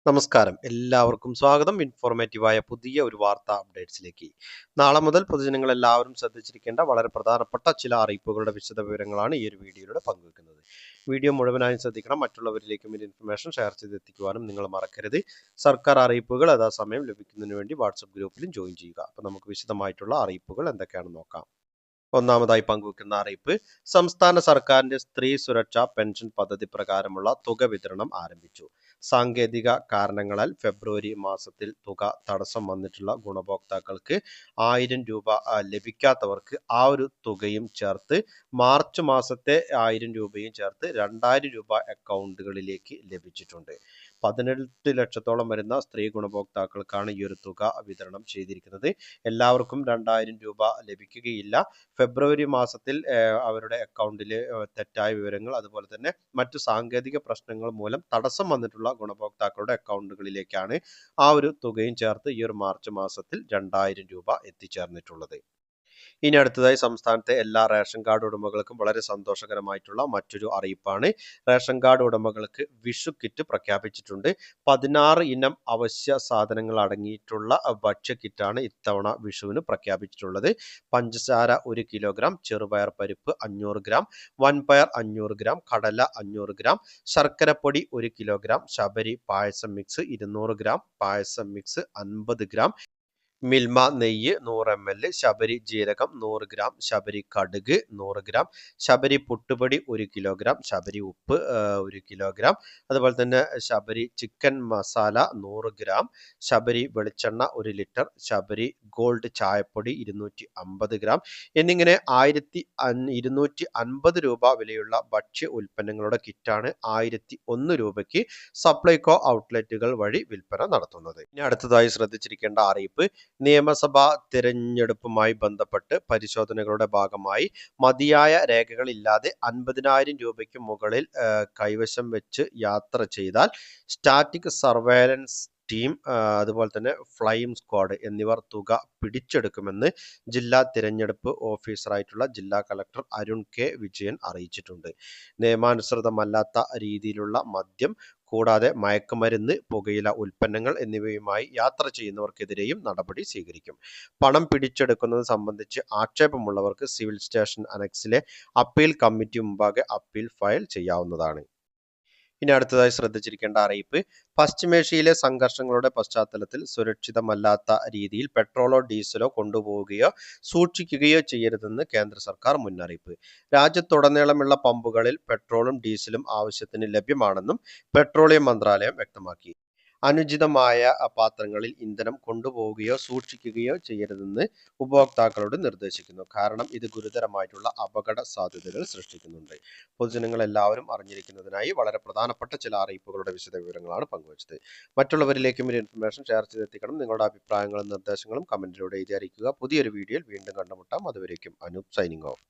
നമസ്കാരം. എല്ലാവർക്കും സ്വാഗതം. ഇൻഫോർമേറ്റീവായ പുതിയ ഒരു വാർത്താ അപ്ഡേറ്റ്സിലേക്ക്. നാളെ മുതൽ പൊതുജനങ്ങൾ എല്ലാവരും ശ്രദ്ധിച്ചിരിക്കേണ്ട വളരെ പ്രധാനപ്പെട്ട ചില അറിയിപ്പുകളുടെ വിശദവിവരങ്ങളാണ് ഈ ഒരു വീഡിയോയിലൂടെ പങ്കുവെക്കുന്നത്. വീഡിയോ മുഴുവനായും ശ്രദ്ധിക്കണം. മറ്റുള്ളവരിലേക്കും ഈ ഇൻഫർമേഷൻ ഷെയർ ചെയ്തെത്തിക്കുവാനും നിങ്ങൾ മറക്കരുത്. സർക്കാർ അറിയിപ്പുകൾ യഥാസമയം ലഭിക്കുന്നതിന് വേണ്ടി വാട്സപ്പ് ഗ്രൂപ്പിലും ജോയിൻ ചെയ്യുക. അപ്പോൾ നമുക്ക് വിശദമായിട്ടുള്ള അറിയിപ്പുകൾ എന്തൊക്കെയാണെന്ന് നോക്കാം. ഒന്നാമതായി പങ്കുവെക്കുന്ന അറിയിപ്പ്, സംസ്ഥാന സർക്കാരിന്റെ സ്ത്രീ സുരക്ഷാ പെൻഷൻ പദ്ധതി പ്രകാരമുള്ള തുക വിതരണം ആരംഭിച്ചു. സാങ്കേതിക കാരണങ്ങളാൽ ഫെബ്രുവരി മാസത്തിൽ തുക തടസ്സം വന്നിട്ടുള്ള ഗുണഭോക്താക്കൾക്ക് 1000 രൂപ ലഭിക്കാത്തവർക്ക് ആ ഒരു തുകയും ചേർത്ത് മാർച്ച് മാസത്തെ 1000 രൂപയും ചേർത്ത് 2000 രൂപ അക്കൗണ്ടുകളിലേക്ക് ലഭിച്ചിട്ടുണ്ട്. 18 ലക്ഷത്തോളം വരുന്ന സ്ത്രീ ഗുണഭോക്താക്കൾക്കാണ് ഈ ഒരു തുക വിതരണം ചെയ്തിരിക്കുന്നത്. എല്ലാവർക്കും 2000 രൂപ ലഭിക്കുകയില്ല. ഫെബ്രുവരി മാസത്തിൽ അവരുടെ അക്കൗണ്ടിൽ തെറ്റായ വിവരങ്ങൾ, അതുപോലെ തന്നെ മറ്റു സാങ്കേതിക പ്രശ്നങ്ങൾ മൂലം തടസ്സം വന്നിട്ടുള്ള ഗുണഭോക്താക്കളുടെ അക്കൗണ്ടുകളിലേക്കാണ് ആ ഒരു തുകയും ചേർത്ത് ഈ ഒരു മാർച്ച് മാസത്തിൽ 2000 രൂപ എത്തിച്ചേർന്നിട്ടുള്ളത്. ഇനി അടുത്തതായി സംസ്ഥാനത്തെ എല്ലാ റേഷൻ കാർഡ് ഉടമകൾക്കും വളരെ സന്തോഷകരമായിട്ടുള്ള മറ്റൊരു അറിയിപ്പാണ്. റേഷൻ കാർഡ് ഉടമകൾക്ക് വിഷു കിറ്റ് പ്രഖ്യാപിച്ചിട്ടുണ്ട്. 16 ഇനം അവശ്യ സാധനങ്ങൾ അടങ്ങിയിട്ടുള്ള ഭക്ഷ്യ കിറ്റാണ് ഇത്തവണ വിഷുവിന് പ്രഖ്യാപിച്ചിട്ടുള്ളത്. പഞ്ചസാര 1 കിലോഗ്രാം, ചെറുപയർ പരിപ്പ് 500 ഗ്രാം, വൻപയർ 500 ഗ്രാം, കടല 500 ഗ്രാം, ശർക്കരപ്പൊടി 1 കിലോഗ്രാം, ശബരി പായസം മിക്സ് 200 ഗ്രാം, പായസം മിക്സ് 50 ഗ്രാം, മിൽമ നെയ്യ് 100 ml, ശബരി ജീരകം 100 ഗ്രാം, ശബരി കടുക് 100 ഗ്രാം, ശബരി പുട്ടുപൊടി 1 കിലോഗ്രാം, ശബരി ഉപ്പ് 1 കിലോഗ്രാം, അതുപോലെ തന്നെ ശബരി ചിക്കൻ മസാല 100 ഗ്രാം, ശബരി വെളിച്ചെണ്ണ 1 ലിറ്റർ, ശബരി ഗോൾഡ് ചായപ്പൊടി 250 ഗ്രാം എന്നിങ്ങനെ 1250 രൂപ വിലയുള്ള ഭക്ഷ്യ ഉൽപ്പന്നങ്ങളുടെ കിറ്റാണ് 1001 രൂപയ്ക്ക് സപ്ലൈകോ ഔട്ട്ലെറ്റുകൾ വഴി വിൽപ്പന നടത്തുന്നത്. ഇനി അടുത്തതായി ശ്രദ്ധിച്ചിരിക്കേണ്ട അറിയിപ്പ്, നിയമസഭാ തിരഞ്ഞെടുപ്പുമായി ബന്ധപ്പെട്ട് പരിശോധനകളുടെ ഭാഗമായി മതിയായ രേഖകളില്ലാതെ 50,000 രൂപയ്ക്ക് മുകളിൽ കൈവശം വെച്ച് യാത്ര ചെയ്താൽ സ്റ്റാറ്റിക് സർവേലൻസ് ടീം, അതുപോലെ തന്നെ ഫ്ലൈയിങ് സ്ക്വാഡ് എന്നിവർ തുക പിടിച്ചെടുക്കുമെന്ന് ജില്ലാ തിരഞ്ഞെടുപ്പ് ഓഫീസറായിട്ടുള്ള ജില്ലാ കളക്ടർ അരുൺ കെ വിജയൻ അറിയിച്ചിട്ടുണ്ട്. നിയമാനുസൃതമല്ലാത്ത രീതിയിലുള്ള മദ്യം കൂടാതെ മയക്കുമരുന്ന്, പുകയില ഉൽപ്പന്നങ്ങൾ എന്നിവയുമായി യാത്ര ചെയ്യുന്നവർക്കെതിരെയും നടപടി സ്വീകരിക്കും. പണം പിടിച്ചെടുക്കുന്നത് സംബന്ധിച്ച് ആക്ഷേപമുള്ളവർക്ക് സിവിൽ സ്റ്റേഷൻ അനക്സിലെ അപ്പീൽ കമ്മിറ്റി മുമ്പാകെ അപ്പീൽ ഫയൽ ചെയ്യാവുന്നതാണ്. ഇനി അടുത്തതായി ശ്രദ്ധിച്ചിരിക്കേണ്ട അറിയിപ്പ്, പശ്ചിമേഷ്യയിലെ സംഘർഷങ്ങളുടെ പശ്ചാത്തലത്തിൽ സുരക്ഷിതമല്ലാത്ത രീതിയിൽ പെട്രോളോ ഡീസലോ കൊണ്ടുപോവുകയോ സൂക്ഷിക്കുകയോ ചെയ്യരുതെന്ന് കേന്ദ്ര സർക്കാർ മുന്നറിയിപ്പ്. രാജ്യത്തുടനീളമുള്ള പമ്പുകളിൽ പെട്രോളും ഡീസലും ആവശ്യത്തിന് ലഭ്യമാണെന്നും പെട്രോളിയം മന്ത്രാലയം വ്യക്തമാക്കി. അനുചിതമായ പാത്രങ്ങളിൽ ഇന്ധനം കൊണ്ടുപോവുകയോ സൂക്ഷിക്കുകയോ ചെയ്യരുതെന്ന് ഉപഭോക്താക്കളോട് നിർദ്ദേശിക്കുന്നു. കാരണം ഇത് ഗുരുതരമായിട്ടുള്ള അപകട സാധ്യതകൾ സൃഷ്ടിക്കുന്നുണ്ട്. പൊതുജനങ്ങൾ എല്ലാവരും അറിഞ്ഞിരിക്കുന്നതിനായി വളരെ പ്രധാനപ്പെട്ട ചില അറിയിപ്പുകളുടെ വിശദവിവരങ്ങളാണ് പങ്കുവച്ചത്. മറ്റുള്ളവരിലേക്കും ഒരു ഇൻഫർമേഷൻ ഷെയർ ചെയ്തെത്തിക്കണം. നിങ്ങളുടെ അഭിപ്രായങ്ങളും നിർദ്ദേശങ്ങളും കമന്റിലൂടെ എഴുതി അറിയിക്കുക. പുതിയൊരു വീഡിയോയിൽ വീണ്ടും കണ്ടുമുട്ടാം. അതുവരേക്കും അനൂപ് സൈനിങ് ഓഫ്.